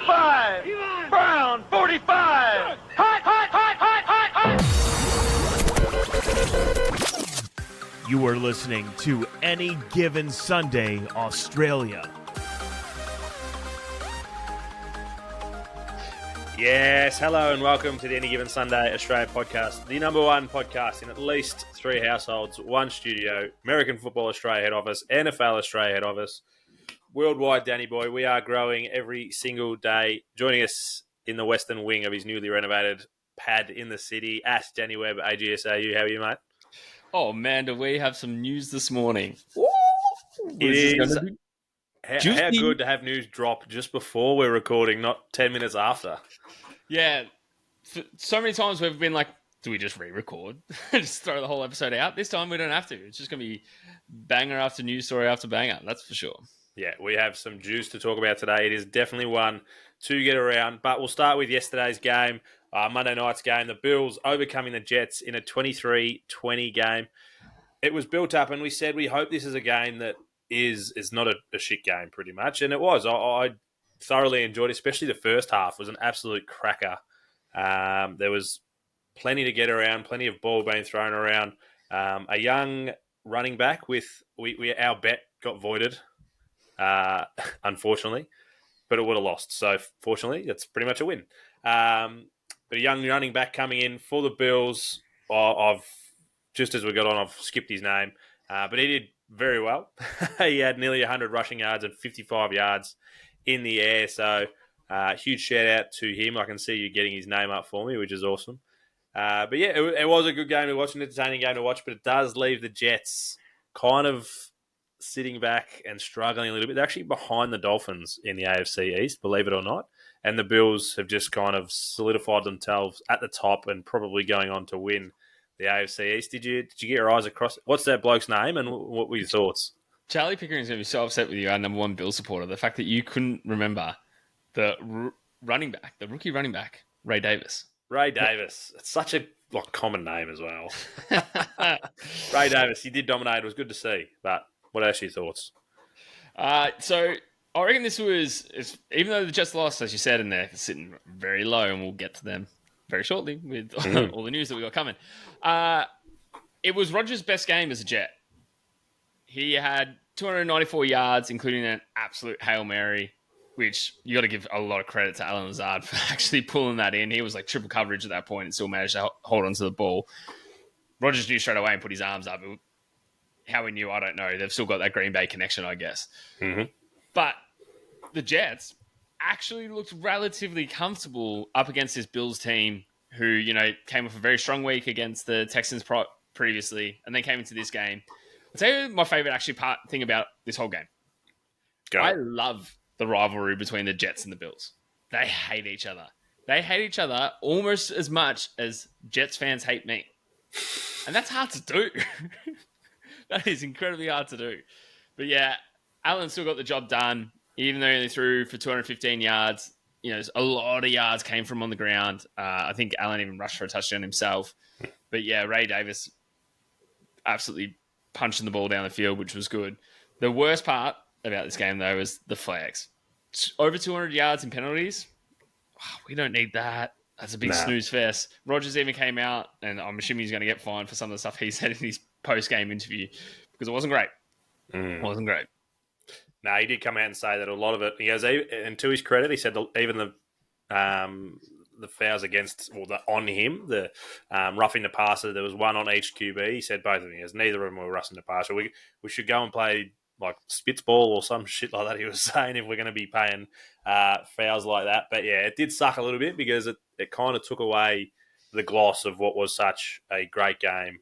45. Brown, 45. Hot, hot, hot, hot, hot, hot. You are listening to Any Given Sunday, Australia. Yes, hello and welcome to the Any Given Sunday Australia podcast, the number one podcast in at least 3 households, 1 studio, American Football Australia head office, NFL Australia head office, worldwide Danny Boy. We are growing every single day. Joining us in the western wing of his newly renovated pad in the city, Ash Danny Webb, AGSAU. How are you, mate? Oh man, do we have some news this morning? It is. How good to have news drop just before we're recording, not 10 minutes after. Yeah. So many times we've been like, do we just re-record? Just throw the whole episode out? This time we don't have to. It's just going to be banger after news story after banger. That's for sure. Yeah, we have some juice to talk about today. It is definitely one to get around. But we'll start with yesterday's game, Monday night's game. The Bills overcoming the Jets in a 23-20 game. It was built up, and we said we hope this is a game that is not a shit game, pretty much. And it was. I thoroughly enjoyed it, especially the first half. It was an absolute cracker. There was plenty to get around, plenty of ball being thrown around. A young running back with our bet got voided, unfortunately, but it would have lost. So fortunately, that's pretty much a win. But a young running back coming in for the Bills. I've just as we got on, I've skipped his name, but he did very well. He had nearly 100 rushing yards and 55 yards in the air. So huge shout out to him. I can see you getting his name up for me, which is awesome. But yeah, it was a good game to watch, an entertaining game to watch, but it does leave the Jets kind of sitting back and struggling a little bit. They're actually behind the Dolphins in the AFC East, believe it or not. And the Bills have just kind of solidified themselves at the top and probably going on to win the AFC East. Did you get your eyes across? What's that bloke's name and what were your thoughts? Charlie Pickering's going to be so upset with you, our number one Bill supporter, the fact that you couldn't remember the rookie running back, Ray Davis. Ray Davis. It's such a common name as well. Ray Davis, he did dominate. It was good to see. But what else are your thoughts? So I reckon this was, even though the Jets lost, as you said, and they're sitting very low, and we'll get to them very shortly with all the news that we got coming. It was Rodgers' best game as a Jet. He had 294 yards, including an absolute Hail Mary, which you got to give a lot of credit to Alan Lazard for actually pulling that in. He was like triple coverage at that point and still managed to hold on to the ball. Rodgers knew straight away and put his arms up. How he knew, I don't know. They've still got that Green Bay connection, I guess. Mm-hmm. But the Jets actually looked relatively comfortable up against this Bills team who, came off a very strong week against the Texans previously and then came into this game. I'll tell you my favorite thing about this whole game. Go. I love the rivalry between the Jets and the Bills. They hate each other. They hate each other almost as much as Jets fans hate me. And that's hard to do. That is incredibly hard to do. But yeah, Allen still got the job done, even though he only threw for 215 yards. A lot of yards came from on the ground. I think Allen even rushed for a touchdown himself. But yeah, Ray Davis absolutely punching the ball down the field, which was good. The worst part about this game, though, was the flags. Over 200 yards in penalties. We don't need that. That's a big snooze fest. Rodgers even came out, and I'm assuming he's going to get fined for some of the stuff he said in his post-game interview because it wasn't great. It wasn't great. No, he did come out and say that a lot of it. He goes, and to his credit, he said even the fouls on him, the roughing the passer, there was one on each QB. He said both of them. He goes, neither of them were roughing the passer. We should go and play like Spitsball or some shit like that. He was saying if we're going to be paying fouls like that. But yeah, it did suck a little bit because it kind of took away the gloss of what was such a great game.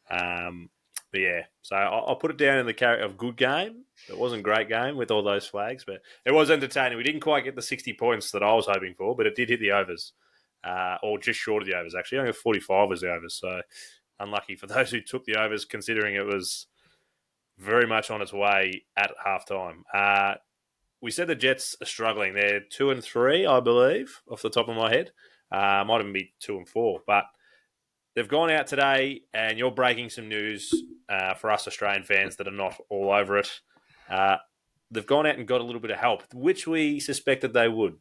But yeah, so I'll put it down in the category of good game. It wasn't a great game with all those flags, but it was entertaining. We didn't quite get the 60 points that I was hoping for, but it did hit the overs, or just short of the overs, actually. Only 45 was the overs, so unlucky for those who took the overs, considering it was very much on its way at halftime. We said the Jets are struggling. They're 2-3, I believe, off the top of my head. Might even be 2-4, but they've gone out today, and you're breaking some news for us Australian fans that are not all over it. They've gone out and got a little bit of help, which we suspected they would.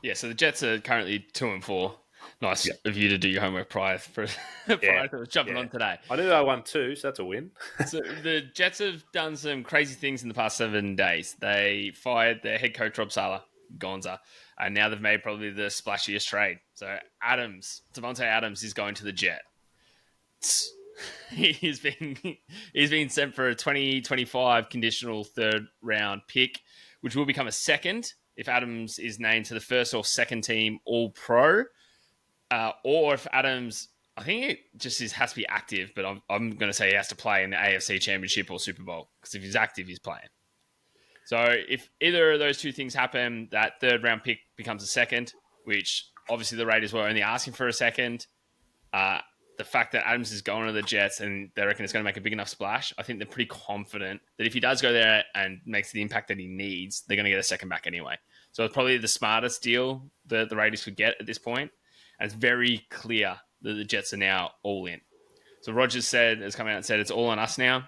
Yeah, so the Jets are currently 2-4. Nice of you to do your homework prior to jumping on today. I knew I won 2, so that's a win. So the Jets have done some crazy things in the past 7 days. They fired their head coach Rob Saleh, Gonza, and now they've made probably the splashiest trade. So Davante Adams is going to the Jets. He's been sent for a 2025 conditional third round pick, which will become a second if Adams is named to the first or second team All Pro, or if Adams, I think it just has to be active, but I'm going to say he has to play in the AFC Championship or Super Bowl, because if he's active, he's playing. So if either of those two things happen, that third round pick becomes a second, which obviously the Raiders were only asking for a second. The fact that Adams is going to the Jets and they reckon it's going to make a big enough splash, I think they're pretty confident that if he does go there and makes the impact that he needs, they're going to get a second back anyway. So it's probably the smartest deal that the Raiders could get at this point. And it's very clear that the Jets are now all in. So Rodgers has come out and said it's all on us now.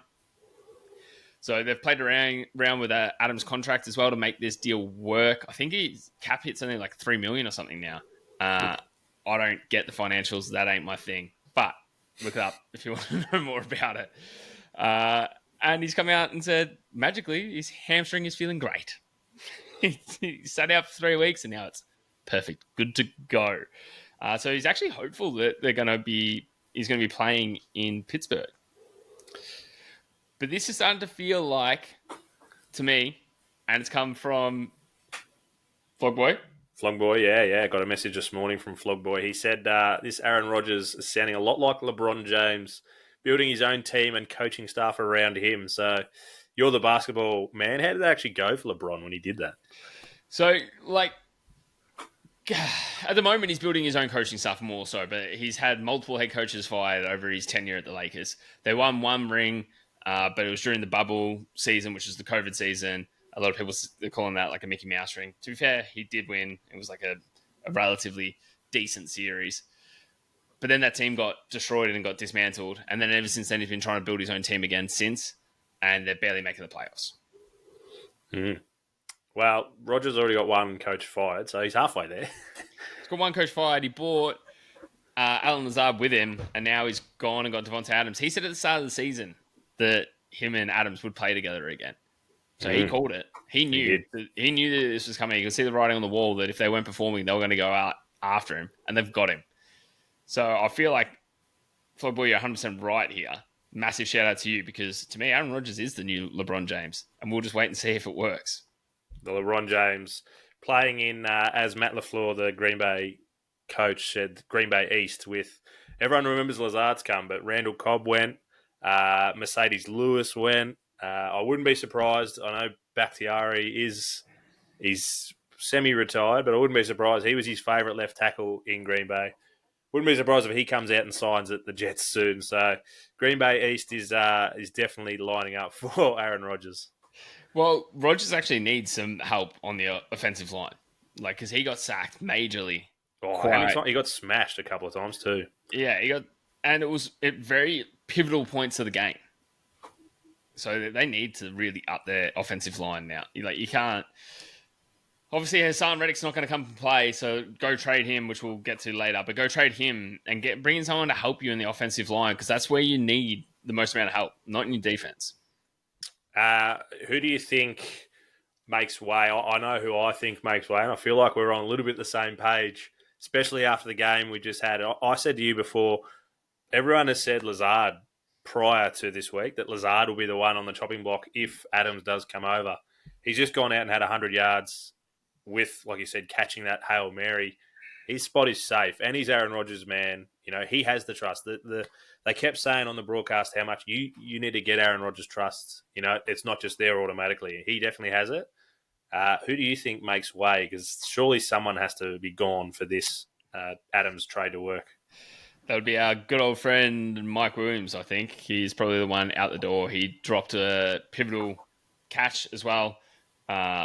So they've played around with Adams' contract as well to make this deal work. I think his cap hit's only like $3 million or something now. I don't get the financials. That ain't my thing. But look it up if you want to know more about it. And he's come out and said, magically, his hamstring is feeling great. He sat out for 3 weeks and now it's perfect. Good to go. So he's actually hopeful that he's going to be playing in Pittsburgh. But this is starting to feel like, to me, and it's come from Flogboy. Flogboy, yeah. Got a message this morning from Flogboy. He said this Aaron Rodgers is sounding a lot like LeBron James, building his own team and coaching staff around him. So you're the basketball man. How did that actually go for LeBron when he did that? So, at the moment, he's building his own coaching staff more so, but he's had multiple head coaches fired over his tenure at the Lakers. They won 1 ring, but it was during the bubble season, which is the COVID season. A lot of people are calling that like a Mickey Mouse ring. To be fair, he did win. It was like a relatively decent series. But then that team got destroyed and got dismantled. And then ever since then, he's been trying to build his own team again since. And they're barely making the playoffs. Mm. Well, Rodgers already got 1 coach fired, so he's halfway there. He's got 1 coach fired. He brought Alan Lazard with him, and now he's gone and got Davante Adams. He said at the start of the season that him and Adams would play together again. So he called it. He knew that this was coming. You could see the writing on the wall that if they weren't performing, they were going to go out after him, and they've got him. So I feel like, Flogboy, you're 100% right here. Massive shout out to you, because to me, Aaron Rodgers is the new LeBron James, and we'll just wait and see if it works. The LeBron James playing in, as Matt LaFleur, the Green Bay coach, said, Green Bay East with, everyone remembers Lazard's come, but Randall Cobb went, Mercedes Lewis went. I wouldn't be surprised. I know Bakhtiari is semi-retired, but I wouldn't be surprised. He was his favourite left tackle in Green Bay. Wouldn't be surprised if he comes out and signs at the Jets soon. So Green Bay East is definitely lining up for Aaron Rodgers. Well, Rodgers actually needs some help on the offensive line, because he got sacked majorly. He got smashed a couple of times too. Yeah, and it was at very pivotal points of the game. So they need to really up their offensive line now. You can't. Obviously, Hassan Reddick's not going to come and play, so go trade him, which we'll get to later. But go trade him and bring in someone to help you in the offensive line, because that's where you need the most amount of help, not in your defense. Who do you think makes way? I know who I think makes way, and I feel like we're on a little bit the same page, especially after the game we just had. I said to you before, everyone has said Lazard prior to this week, that Lazard will be the one on the chopping block if Adams does come over. He's just gone out and had 100 yards with, like you said, catching that Hail Mary. His spot is safe, and he's Aaron Rodgers' man. He has the trust. They kept saying on the broadcast how much you need to get Aaron Rodgers' trust. It's not just there automatically. He definitely has it. Who do you think makes way? Because surely someone has to be gone for this Adams trade to work. That would be our good old friend Mike Williams, I think. He's probably the one out the door. He dropped a pivotal catch as well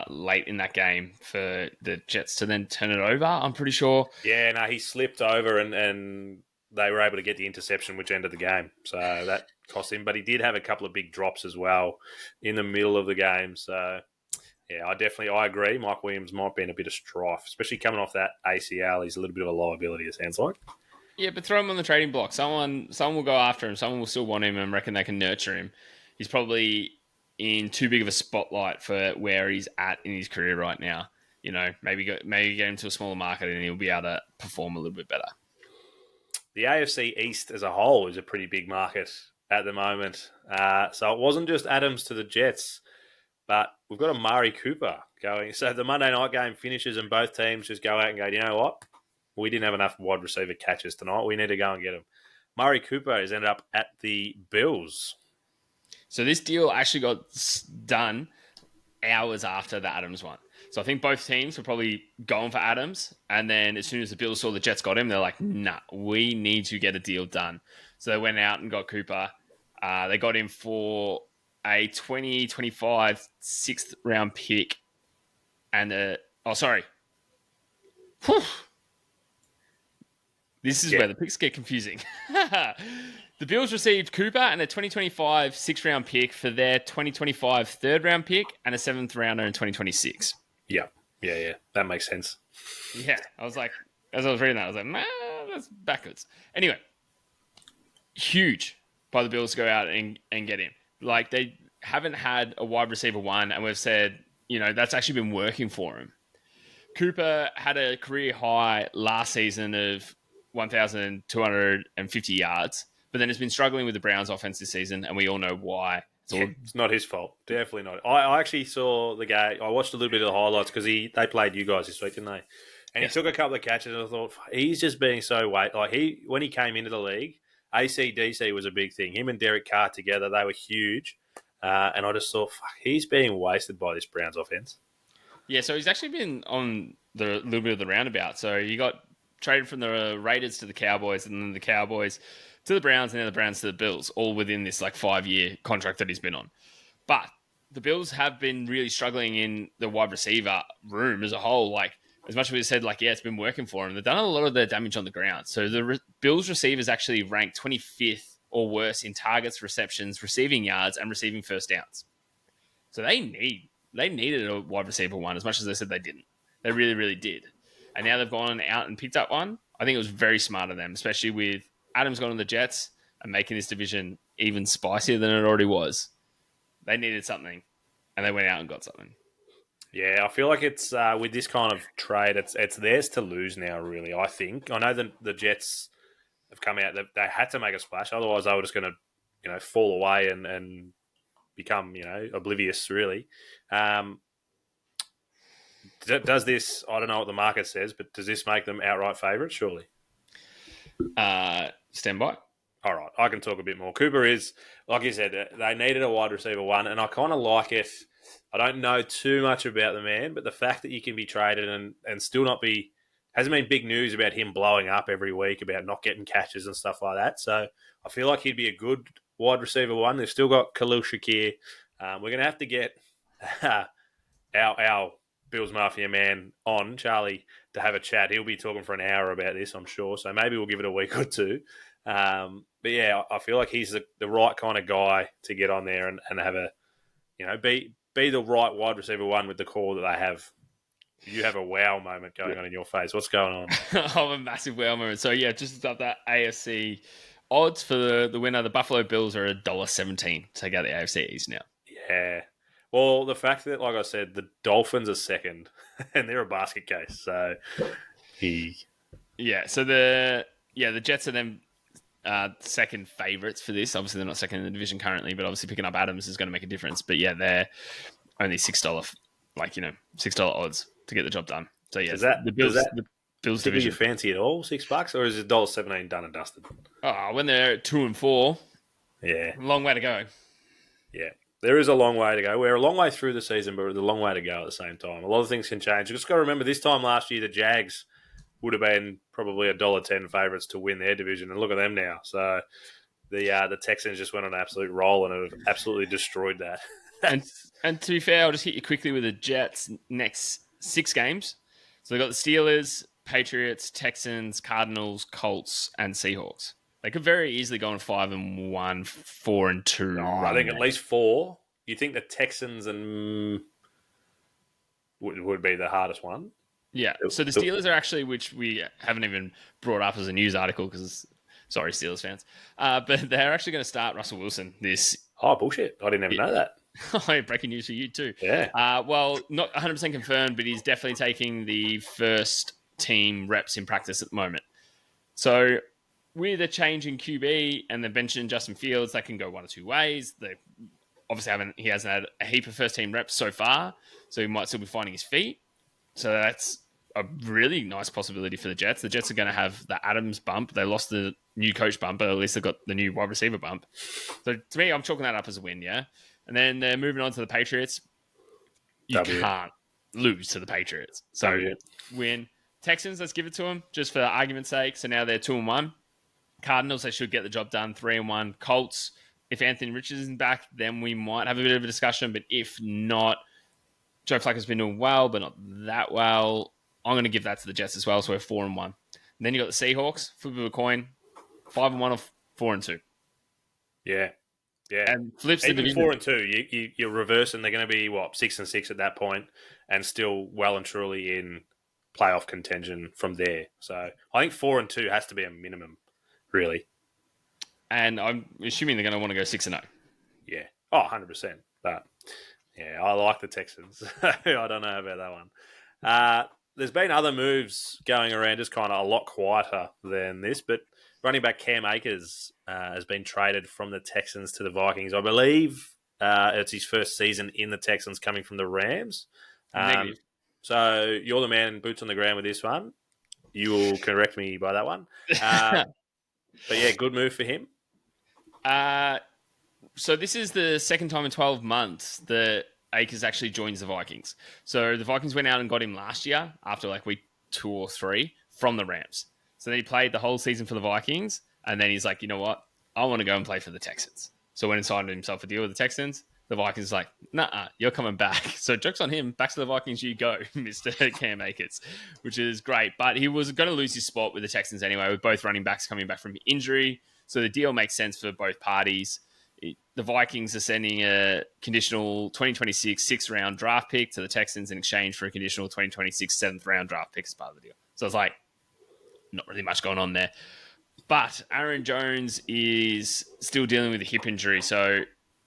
late in that game for the Jets to then turn it over, I'm pretty sure. Yeah, no, he slipped over and they were able to get the interception, which ended the game. So that cost him. But he did have a couple of big drops as well in the middle of the game. So, Yeah, I agree. Mike Williams might be in a bit of strife, especially coming off that ACL. He's a little bit of a liability, it sounds like. Yeah, but throw him on the trading block. Someone will go after him. Someone will still want him and reckon they can nurture him. He's probably in too big of a spotlight for where he's at in his career right now. Maybe get him to a smaller market and he'll be able to perform a little bit better. The AFC East as a whole is a pretty big market at the moment. So it wasn't just Adams to the Jets, but we've got Amari Cooper going. So the Monday night game finishes and both teams just go out and go, you know what? We didn't have enough wide receiver catches tonight. We need to go and get him. Amari Cooper has ended up at the Bills. So this deal actually got done hours after the Adams one. So I think both teams were probably going for Adams. And then as soon as the Bills saw the Jets got him, they're like, nah, we need to get a deal done. So they went out and got Cooper. They got him for a 2025 sixth round pick. And This is where the picks get confusing. The Bills received Cooper and a 2025 sixth round pick for their 2025 third round pick and a seventh rounder in 2026. Yeah. That makes sense. Yeah. I was like, as I was reading that, I was like, nah, that's backwards. Anyway, huge by the Bills to go out and get him. Like, they haven't had a wide receiver one, and we've said, that's actually been working for him. Cooper had a career high last season of 1,250 yards, but then has been struggling with the Browns offense this season, and we all know why. It's not his fault. Definitely not. I actually saw the game. I watched a little bit of the highlights because they played you guys this week, didn't they? And He took a couple of catches, and I thought, he's just being so weight. Like, when he came into the league, AC/DC was a big thing. Him and Derek Carr together, they were huge. And I just thought, he's being wasted by this Browns offense. Yeah, so he's actually been on the little bit of the roundabout. So he got traded from the Raiders to the Cowboys, and then the Cowboys to the Browns, and then the Browns to the Bills, all within this 5-year contract that he's been on. But the Bills have been really struggling in the wide receiver room as a whole. As much as we said, it's been working for them. They've done a lot of their damage on the ground. So the Bills receivers actually ranked 25th or worse in targets, receptions, receiving yards, and receiving first downs. So they needed a wide receiver one, as much as they said they didn't. They really, really did. And now they've gone out and picked up one. I think it was very smart of them, especially with Adams going to the Jets and making this division even spicier than it already was. They needed something, and they went out and got something. Yeah, I feel like it's with this kind of trade, it's theirs to lose now, really, I think. I know that the Jets have come out, they had to make a splash, otherwise they were just going to fall away and become oblivious, really. Does this, I don't know what the market says, but does this make them outright favourites, surely? Stand by. All right, I can talk a bit more. Cooper is, like you said, they needed a wide receiver one, and I kind of like it. I don't know too much about the man, but the fact that you can be traded and still not be, hasn't been big news about him blowing up every week, about not getting catches and stuff like that. So I feel like he'd be a good wide receiver one. They've still got Khalil Shakir. We're going to have to get our Bills Mafia man on, Charlie, to have a chat. He'll be talking for an hour about this, I'm sure. So maybe we'll give it a week or two. But yeah, I feel like he's the right kind of guy to get on there and have a, be the right wide receiver one with the core that they have. You have a wow moment going on in your face. What's going on? I have a massive wow moment. So yeah, just up that AFC odds for the winner. The Buffalo Bills are $1.17 to take out the AFC East now. Yeah. Well, the fact that, like I said, the Dolphins are second and they're a basket case. So yeah. So the Jets are then second favourites for this. Obviously, they're not second in the division currently, but obviously picking up Adams is going to make a difference. But yeah, they're only $6, $6 odds to get the job done. So yeah, the Bills division. You fancy it all, $6, or is it $1.17 done and dusted? Oh, when they're at 2-4, yeah, long way to go. Yeah, there is a long way to go. We're a long way through the season, but there's a long way to go at the same time. A lot of things can change. You just got to remember this time last year, the Jags would have been probably $1.10 favourites to win their division, and look at them now. So the Texans just went on an absolute roll and have absolutely destroyed that. and to be fair, I'll just hit you quickly with the Jets' next 6 games. So they've got the Steelers, Patriots, Texans, Cardinals, Colts, and Seahawks. They could very easily go on 5-1, 4-2. I think at least 4. You think the Texans and would be the hardest one. Yeah. So the Steelers are actually, which we haven't even brought up as a news article because, sorry, Steelers fans, but they're actually going to start Russell Wilson this. Oh, bullshit. I didn't even know that. Breaking news for you too. Yeah. Well, not 100% confirmed, but he's definitely taking the first team reps in practice at the moment. So with a change in QB and the benching Justin Fields, that can go one or two ways. They obviously he hasn't had a heap of first team reps so far, so he might still be finding his feet. So that's a really nice possibility for the Jets. The Jets are going to have the Adams bump. They lost the new coach bump, but at least they've got the new wide receiver bump. So to me, I'm chalking that up as a win, yeah? And then they're moving on to the Patriots. You can't lose to the Patriots. So win. Texans, let's give it to them, just for argument's sake. So now they're 2-1. Cardinals, they should get the job done, 3-1. Colts, if Anthony Richards isn't back, then we might have a bit of a discussion. But if not, Joe Flacco's been doing well, but not that well. I'm going to give that to the Jets as well. So we're 4-1. And then you got the Seahawks, flip of a coin, 5-1 or 4-2. Yeah. Yeah, and flips even the division. 4-2. You're reversing. They're going to be 6-6 at that point, and still well and truly in playoff contention from there. So I think 4-2 has to be a minimum, really. And I'm assuming they're going to want to go 6-0. Yeah, 100%. But yeah, I like the Texans. I don't know about that one. There's been other moves going around, just kind of a lot quieter than this, but. Running back Cam Akers has been traded from the Texans to the Vikings. I believe it's his first season in the Texans coming from the Rams. So you're the man, boots on the ground with this one. You will correct me by that one. But yeah, good move for him. So this is the second time in 12 months that Akers actually joins the Vikings. So the Vikings went out and got him last year after week 2 or 3 from the Rams. So then he played the whole season for the Vikings, and then he's like, you know what? I want to go and play for the Texans. So when he signed himself a deal with the Texans, the Vikings like, nah, you're coming back. So joke's on him. Back to the Vikings you go, Mr. Cam Akers, which is great. But he was going to lose his spot with the Texans anyway, with both running backs coming back from injury. So the deal makes sense for both parties. The Vikings are sending a conditional 2026 6th-round draft pick to the Texans in exchange for a conditional 2026 7th-round draft pick as part of the deal. So it's like, not really much going on there. But Aaron Jones is still dealing with a hip injury, so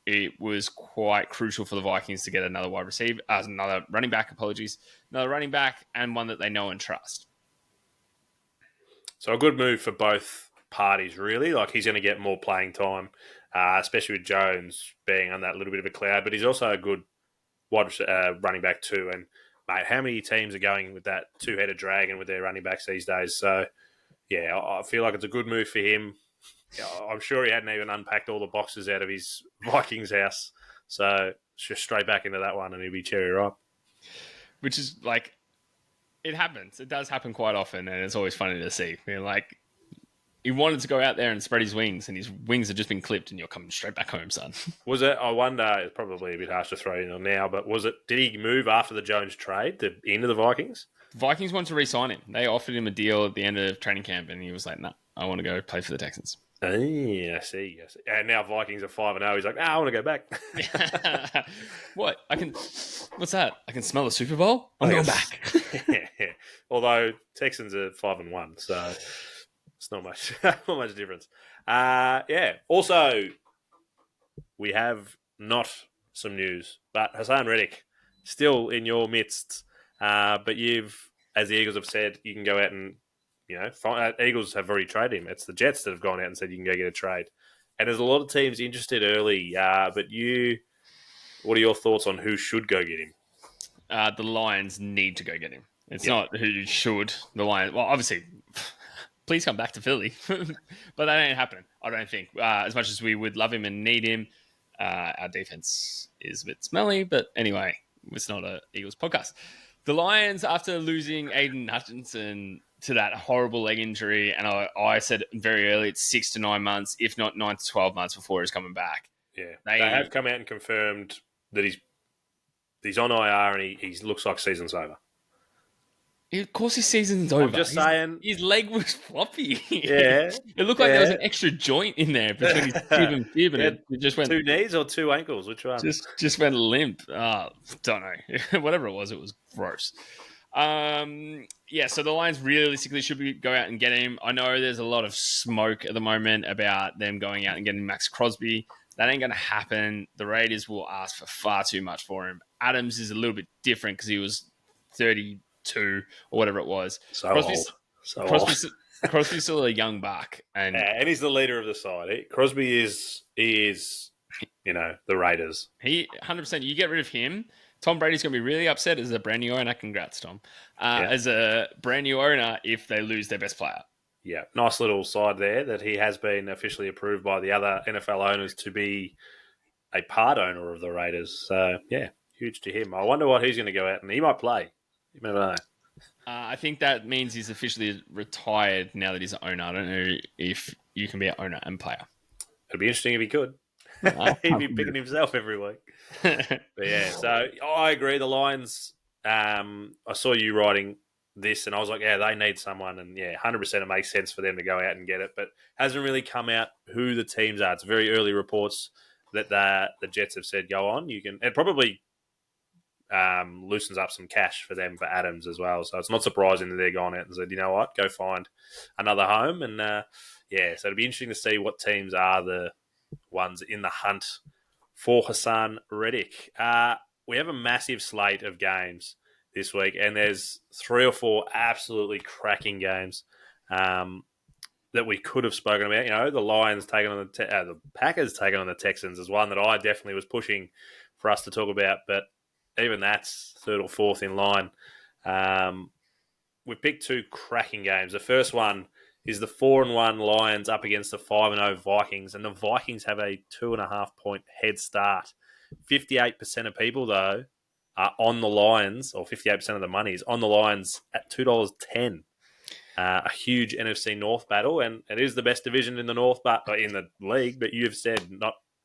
it was quite crucial for the Vikings to get another another running back, and one that they know and trust. So a good move for both parties, really. He's going to get more playing time, especially with Jones being on that little bit of a cloud, but he's also a good running back too. And mate, how many teams are going with that two-headed dragon with their running backs these days? So, yeah, I feel like it's a good move for him. I'm sure he hadn't even unpacked all the boxes out of his Vikings house. So, just straight back into that one and he'll be cherry ripe. Which is it happens. It does happen quite often, and it's always funny to see. He wanted to go out there and spread his wings, and his wings have just been clipped, and you're coming straight back home, son. Was it? I wonder. It's probably a bit harsh to throw in on now, but was it? Did he move after the Jones trade into the Vikings? The Vikings wanted to re-sign him. They offered him a deal at the end of training camp, and he was like, "No, I want to go play for the Texans." I see. And now Vikings are 5-0. He's like, I want to go back. What? What's that? I can smell the Super Bowl. I'm going back. Yeah. Although Texans are 5-1, so. It's not much difference. Yeah. Also, we have not some news, but Hassan Reddick still in your midst. But as the Eagles have said, you can go out and Eagles have already traded him. It's the Jets that have gone out and said you can go get a trade, and there's a lot of teams interested early. But what are your thoughts on who should go get him? The Lions need to go get him. It's not who should. The Lions. Well, obviously. Please come back to Philly. But that ain't happening, I don't think. As much as we would love him and need him, our defense is a bit smelly. But anyway, it's not an Eagles podcast. The Lions, after losing Aiden Hutchinson to that horrible leg injury, and I said very early, it's 6 to 9 months, if not 9 to 12 months before he's coming back. Yeah, they have come out and confirmed that he's on IR and he looks like season's over. Of course, his season's over. I'm just saying. His leg was floppy. Yeah. It looked like there was an extra joint in there between his tib and fib, and it just went 2 knees or 2 ankles. Which one? just went limp. Don't know. Whatever it was gross. So the Lions realistically should go out and get him. I know there's a lot of smoke at the moment about them going out and getting Max Crosby. That ain't going to happen. The Raiders will ask for far too much for him. Adams is a little bit different because he was 32 or whatever it was. Crosby's still a young buck, and he's the leader of the side. Crosby is the Raiders. He 100%. You get rid of him, Tom Brady's going to be really upset as a brand new owner. Congrats, Tom. As a brand new owner, if they lose their best player. Yeah, nice little side there that he has been officially approved by the other NFL owners to be a part owner of the Raiders. So, yeah, huge to him. I wonder what he's going to go out and he might play. You never know. I think that means he's officially retired now that he's an owner. I don't know if you can be an owner and player. It'd be interesting if he could. He'd be picking himself every week. But yeah, so I agree. The Lions, I saw you writing this and I was like, yeah, they need someone. And yeah, 100% it makes sense for them to go out and get it. But hasn't really come out who the teams are. It's very early reports that the Jets have said, go on. It probably loosens up some cash for them for Adams as well. So it's not surprising that they're gone out and said, you know what, go find another home. And so it'll be interesting to see what teams are the ones in the hunt for Hassan Reddick. We have a massive slate of games this week, and there's 3 or 4 absolutely cracking games that we could have spoken about. You know, the Lions taking on the Packers taking on the Texans is one that I definitely was pushing for us to talk about, but even that's 3rd or 4th in line. We picked 2 cracking games. The first one is the 4-1 Lions up against the 5-0 Vikings, and the Vikings have a 2.5 point head start. 58% of people, though, are on the Lions, or 58% of the money is on the Lions at $2.10. A huge NFC North battle, and it is the best division in the North, but in the league. But you've said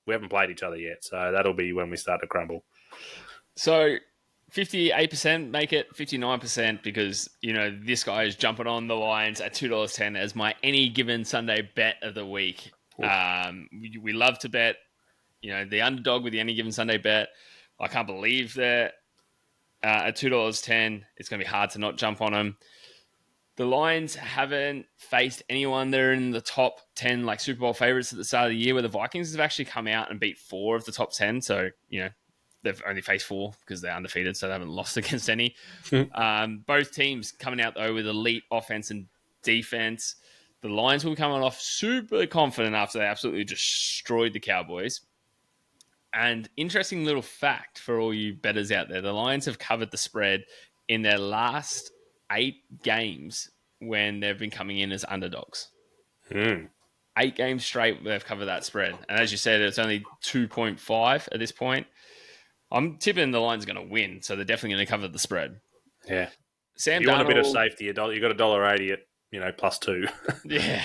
we haven't played each other yet, so that'll be when we start to crumble. So 58% make it 59% because, this guy is jumping on the Lions at $2.10 as my any given Sunday bet of the week. We love to bet, the underdog with the any given Sunday bet. I can't believe that at $2.10, it's going to be hard to not jump on them. The Lions haven't faced anyone that are in the top 10 like Super Bowl favorites at the start of the year, where the Vikings have actually come out and beat 4 of the top 10. So, they've only faced 4 because they're undefeated, so they haven't lost against any. Both teams coming out, though, with elite offense and defense. The Lions will be coming off super confident after they absolutely destroyed the Cowboys. And interesting little fact for all you bettors out there, the Lions have covered the spread in their last 8 games when they've been coming in as underdogs. 8 games straight, they've covered that spread. And as you said, it's only 2.5 at this point. I'm tipping the Lions are going to win, so they're definitely going to cover the spread. Yeah. Sam you Darnold, want a bit of safety, you got $1.80 at +2. Yeah.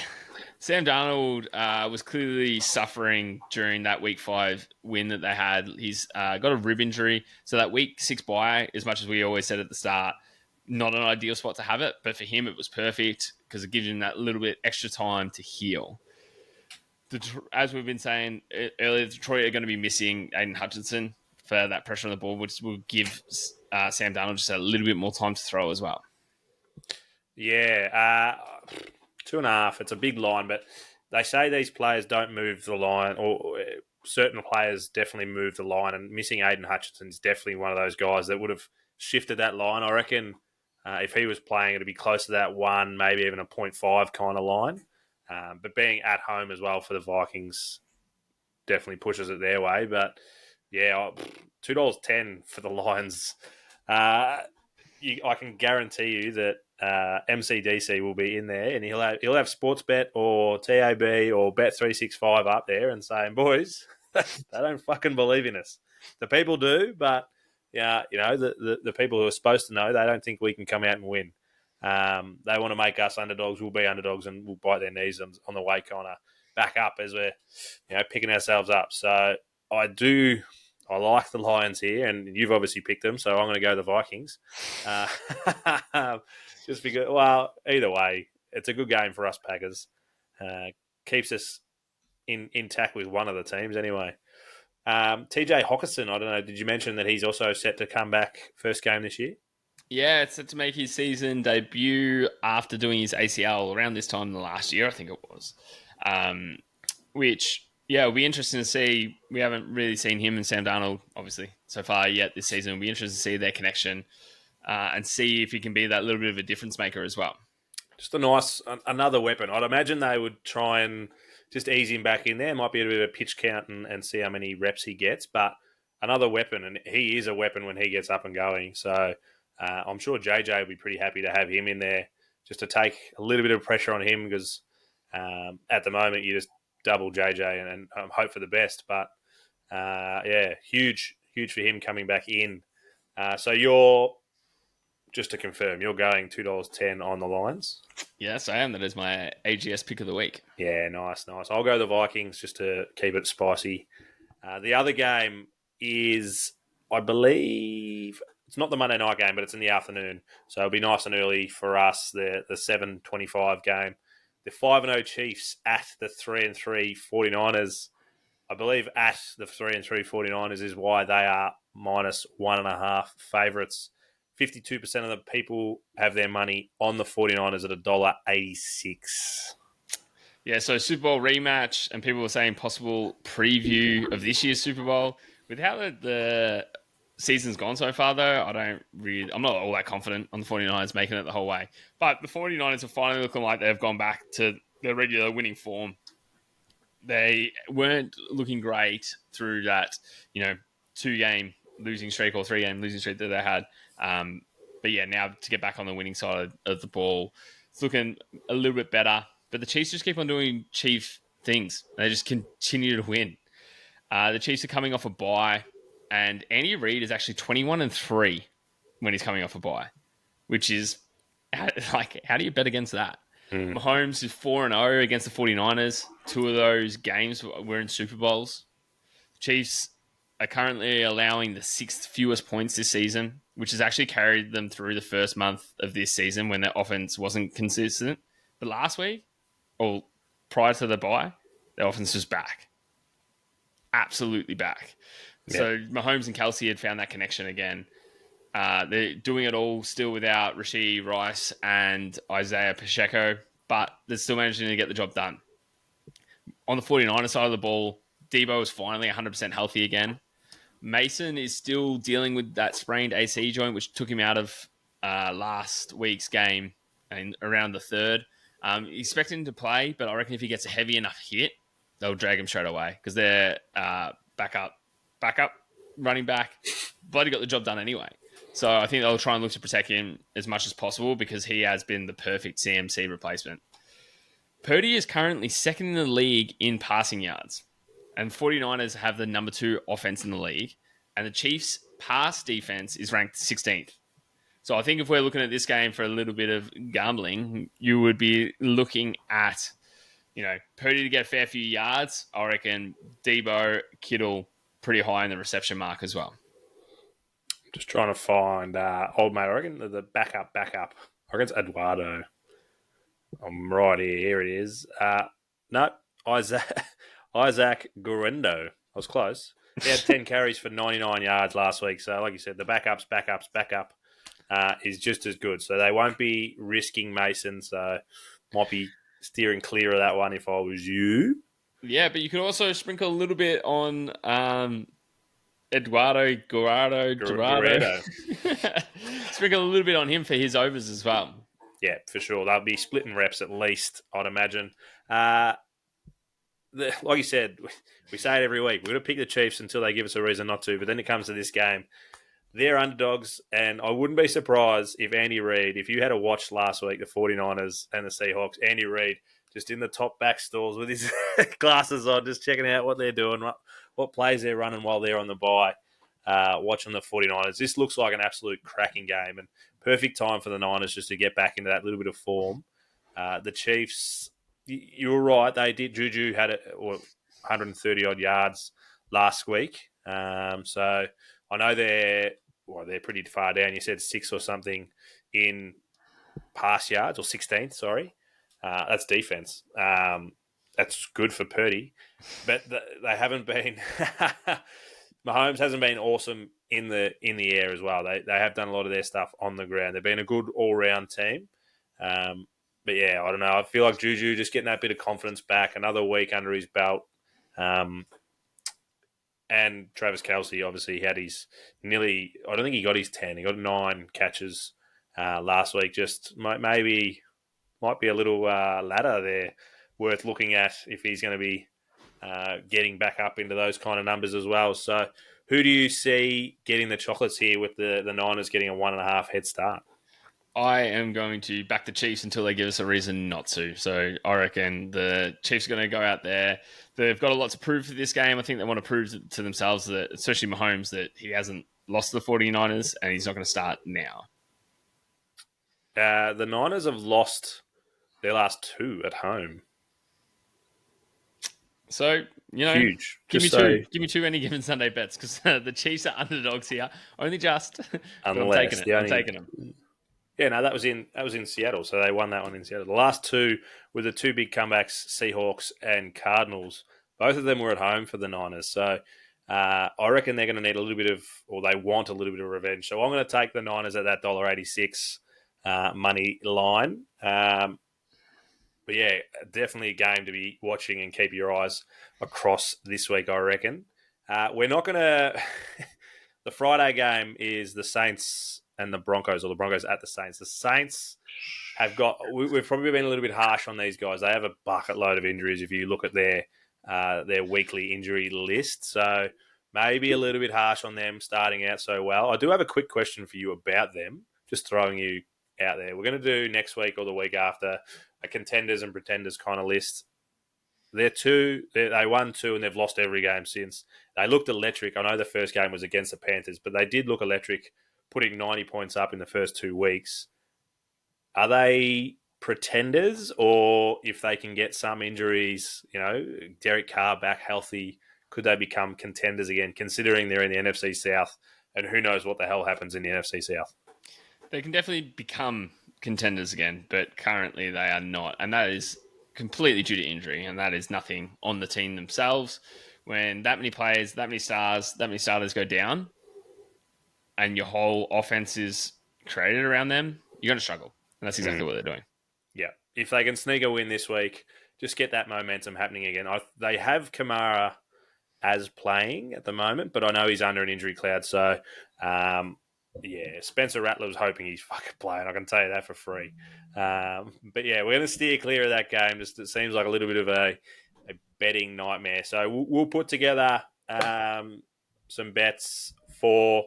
Sam Darnold was clearly suffering during that Week 5 win that they had. He's got a rib injury, so that Week 6 bye, as much as we always said at the start, not an ideal spot to have it, but for him it was perfect because it gives him that little bit extra time to heal. As we've been saying earlier, Detroit are going to be missing Aiden Hutchinson for that pressure on the ball, which will give Sam Darnold just a little bit more time to throw as well. Yeah, 2.5. It's a big line, but they say these players don't move the line, or certain players definitely move the line, and missing Aiden Hutchinson is definitely one of those guys that would have shifted that line. I reckon if he was playing, it'd be close to that 1, maybe even a 0.5 kind of line. But being at home as well for the Vikings definitely pushes it their way. But yeah, $2.10 for the Lions. I can guarantee you that MCDC will be in there, and he'll have Sportsbet or TAB or Bet365 up there and saying, boys, they don't fucking believe in us. The people do, but the people who are supposed to know, they don't think we can come out and win. They want to make us underdogs. We'll be underdogs, and we'll bite their knees on the way kind of back up as we're picking ourselves up. So I do I like the Lions here, and you've obviously picked them, so I'm going to go the Vikings. Just because, well, either way, it's a good game for us Packers. Keeps us intact with one of the teams anyway. TJ Hawkinson, I don't know, did you mention that he's also set to come back first game this year? Yeah, it's set to make his season debut after doing his ACL around this time last year, I think it was. Which, yeah, it'll be interesting to see. We haven't really seen him and Sam Darnold, obviously, so far yet this season. It'll be interesting to see their connection and see if he can be that little bit of a difference maker as well. Just another weapon. I'd imagine they would try and just ease him back in there. Might be a bit of a pitch count and see how many reps he gets, but another weapon, and he is a weapon when he gets up and going. So I'm sure JJ will be pretty happy to have him in there just to take a little bit of pressure on him because at the moment you just double JJ and hope for the best. But huge for him coming back in. So you're, just to confirm, you're going $2.10 on the Lions? Yes, I am. That is my AGS pick of the week. Yeah, nice. I'll go the Vikings just to keep it spicy. The other game is, I believe, it's not the Monday night game, but it's in the afternoon. So it'll be nice and early for us, the 7:25 game. The 5-0 Chiefs at the 3-3 49ers. I believe at the 3-3 49ers is why they are -1.5 favourites. 52% of the people have their money on the 49ers at $1.86. Yeah, so Super Bowl rematch, and people were saying possible preview of this year's Super Bowl. With how the season's gone so far, though, I'm not all that confident on the 49ers making it the whole way. But the 49ers are finally looking like they've gone back to their regular winning form. They weren't looking great through that, 2-game losing streak or 3-game losing streak that they had. But yeah, now to get back on the winning side of the ball, it's looking a little bit better. But the Chiefs just keep on doing Chief things. They just continue to win. The Chiefs are coming off a bye, and Andy Reid is actually 21-3 when he's coming off a bye, which is how do you bet against that? Mahomes is 4-0 against the 49ers. 2 of those games were in Super Bowls. Chiefs are currently allowing the 6th fewest points this season, which has actually carried them through the first month of this season when their offense wasn't consistent. But last week, or prior to the bye, their offense was back. Absolutely back. Yeah. So Mahomes and Kelsey had found that connection again. They're doing it all still without Rashee Rice and Isaiah Pacheco, but they're still managing to get the job done. On the 49ers side of the ball, Debo is finally 100% healthy again. Mason is still dealing with that sprained AC joint, which took him out of last week's game and around the third. Expecting him to play, but I reckon if he gets a heavy enough hit, they'll drag him straight away because they're backup running back. Bloody got the job done anyway. So I think they'll try and look to protect him as much as possible because he has been the perfect CMC replacement. Purdy is currently second in the league in passing yards. And 49ers have the number 2 offense in the league. And the Chiefs' pass defense is ranked 16th. So I think if we're looking at this game for a little bit of gambling, you would be looking at, Purdy to get a fair few yards. I reckon Debo, Kittle, pretty high in the reception mark as well. Just trying to find old mate. I reckon the backup. I reckon it's Eduardo. I'm right here. Here it is. No, Isaac Guerrero. I was close. He had 10 carries for 99 yards last week. So, like you said, the backup is just as good. So they won't be risking Mason. So might be steering clear of that one if I was you. Yeah, but you could also sprinkle a little bit on Eduardo Guerrero. Sprinkle a little bit on him for his overs as well. Yeah, for sure. They'll be splitting reps at least, I'd imagine. Like you said, we say it every week. We're going to pick the Chiefs until they give us a reason not to. But then it comes to this game. They're underdogs, and I wouldn't be surprised if Andy Reid, if you had a watch last week, the 49ers and the Seahawks, Andy Reid just in the top back stalls with his glasses on, just checking out what they're doing, what plays they're running while they're on the bye, watching the 49ers. This looks like an absolute cracking game and perfect time for the Niners just to get back into that little bit of form. The Chiefs, you were right. They did. Juju had 130-odd yards last week. So I know they're pretty far down. You said 6 or something in pass yards, or 16th, sorry. That's defense. That's good for Purdy. But they haven't been... Mahomes hasn't been awesome in the air as well. They have done a lot of their stuff on the ground. They've been a good all-round team. But yeah, I don't know. I feel like Juju just getting that bit of confidence back, another week under his belt. And Travis Kelce, obviously, he had his I don't think he got his 10. He got 9 catches last week. Just might be a little ladder there worth looking at if he's going to be getting back up into those kind of numbers as well. So who do you see getting the chocolates here with the Niners getting a 1.5 head start? I am going to back the Chiefs until they give us a reason not to. So I reckon the Chiefs are going to go out there. They've got a lot to prove for this game. I think they want to prove to themselves, that, especially Mahomes, that he hasn't lost to the 49ers and he's not going to start now. The Niners have lost their last 2 at home. So, huge. Give me two any given Sunday bets, because the Chiefs are underdogs here. Only just. Unless I'm taking them. Yeah, no, that was in Seattle, so they won that one in Seattle. The last 2 were the 2 big comebacks, Seahawks and Cardinals. Both of them were at home for the Niners, so I reckon they're going to need a little bit of, or they want a little bit of revenge. So I'm going to take the Niners at that $1.86 money line. But yeah, definitely a game to be watching and keep your eyes across this week, I reckon. We're not going to... The Friday game is the Saints and the Broncos, or the Broncos at the Saints. The Saints have got... We've probably been a little bit harsh on these guys. They have a bucket load of injuries if you look at their weekly injury list. So maybe a little bit harsh on them starting out so well. I do have a quick question for you about them, just throwing you out there. We're going to do next week or the week after a contenders and pretenders kind of list. They won 2 and they've lost every game since. They looked electric. I know the first game was against the Panthers, but they did look electric, putting 90 points up in the first 2 weeks. Are they pretenders, or if they can get some injuries, Derek Carr back healthy, could they become contenders again, considering they're in the NFC South, and who knows what the hell happens in the NFC South? They can definitely become contenders again, but currently they are not. And that is completely due to injury, and that is nothing on the team themselves. When that many players, that many starters go down, and your whole offense is created around them, you're going to struggle. And that's exactly what they're doing. Yeah. If they can sneak a win this week, just get that momentum happening again. They have Kamara as playing at the moment, but I know he's under an injury cloud. So, Spencer Rattler was hoping he's fucking playing. I can tell you that for free. But yeah, we're going to steer clear of that game. Just it seems like a little bit of a betting nightmare. So we'll put together some bets for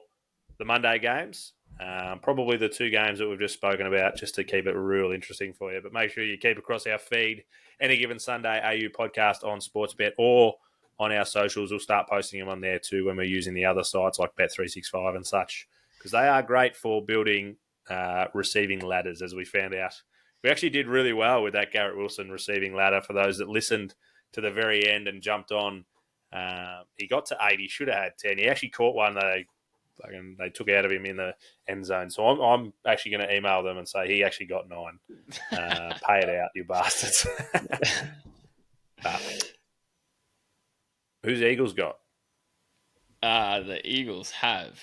the Monday games. Probably the 2 games that we've just spoken about, just to keep it real interesting for you. But make sure you keep across our feed, Any Given Sunday AU podcast on Sportsbet, or on our socials. We'll start posting them on there too when we're using the other sites like Bet365 and such, because they are great for building receiving ladders, as we found out. We actually did really well with that Garrett Wilson receiving ladder. For those that listened to the very end and jumped on, he got to 8. He should have had 10. He actually caught one that they took out of him in the end zone. So I'm actually going to email them and say he actually got 9. Pay it out, you bastards. Who's Eagles got? The Eagles have.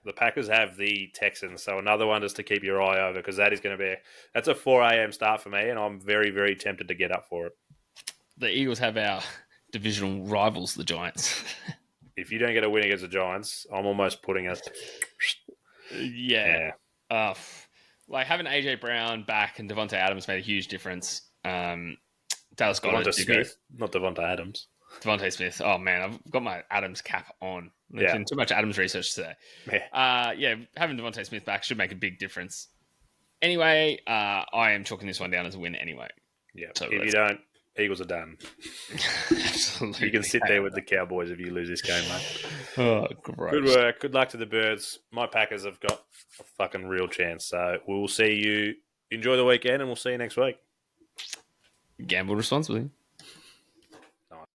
The Packers have the Texans, so another one just to keep your eye over, because that is going to be that's a 4 a.m. start for me, and I'm very, very tempted to get up for it. The Eagles have our divisional rivals, the Giants. If you don't get a win against the Giants, I'm almost putting us. Yeah. Like having AJ Brown back and Davante Adams made a huge difference. Dallas Goedert. Devonta Smith, not Davante Adams. Devontae Smith. Oh man, I've got my Adams cap on. Yeah. Too much Adams research today. Yeah. Having Devontae Smith back should make a big difference. Anyway, I am chalking this one down as a win anyway. Yeah. So if you don't, Eagles are done. Absolutely. You can sit there with the Cowboys if you lose this game, mate. Oh, gross. Good work. Good luck to the Birds. My Packers have got a fucking real chance. So we'll see you. Enjoy the weekend, and we'll see you next week. Gamble responsibly.